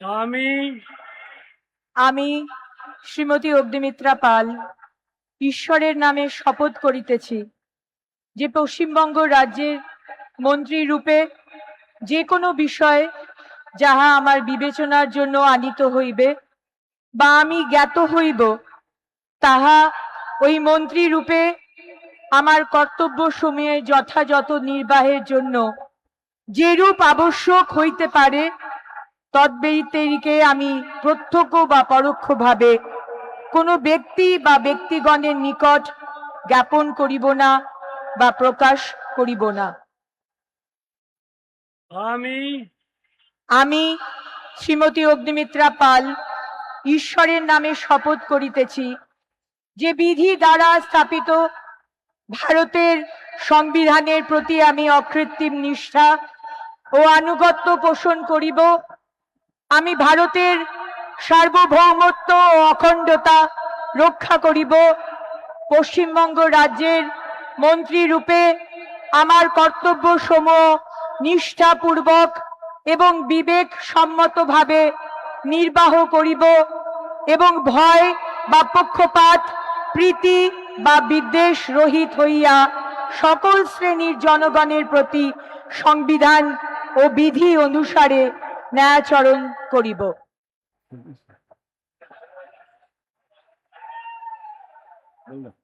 আমি আমি শ্রীমতী অগ্নিমিত্রা পাল ঈশ্বরের নামে শপথ করিতেছি যে পশ্চিমবঙ্গ রাজ্যের মন্ত্রী রূপে যে কোনো বিষয় যাহা আমার বিবেচনার জন্য আনিত হইবে বা আমি জ্ঞাত হইব, তাহা ওই মন্ত্রী রূপে আমার কর্তব্য সমূহে যথাযথ নির্বাহের জন্য যেরূপ আবশ্যক হইতে পারে তদ্ব্যতিরিকে আমি প্রত্যক্ষ বা পরোক্ষভাবে কোনো ব্যক্তি বা ব্যক্তিগণের নিকট জ্ঞাপন করিব না বা প্রকাশ করিব না। আমি আমি শ্রীমতী অগ্নিমিত্রা পাল ঈশ্বরের নামে শপথ করিতেছি যে বিধি দ্বারা স্থাপিত ভারতের সংবিধানের প্রতি আমি অকৃত্রিম নিষ্ঠা ও আনুগত্য পোষণ করিব। আমি ভারতের সার্বভৌমত্ব ও অখণ্ডতা রক্ষা করিব। পশ্চিমবঙ্গ রাজ্যের মন্ত্রী রূপে আমার কর্তব্য সমূহ নিষ্ঠাপূর্বক এবং বিবেক সম্মতভাবে নির্বাহ করিব এবং ভয় বা পক্ষপাত, প্রীতি বা বিদ্বেষ রহিত হইয়া সকল শ্রেণীর জনগণের প্রতি সংবিধান ও বিধি অনুসারে ন্যায়াচরণ করিব। বললাম।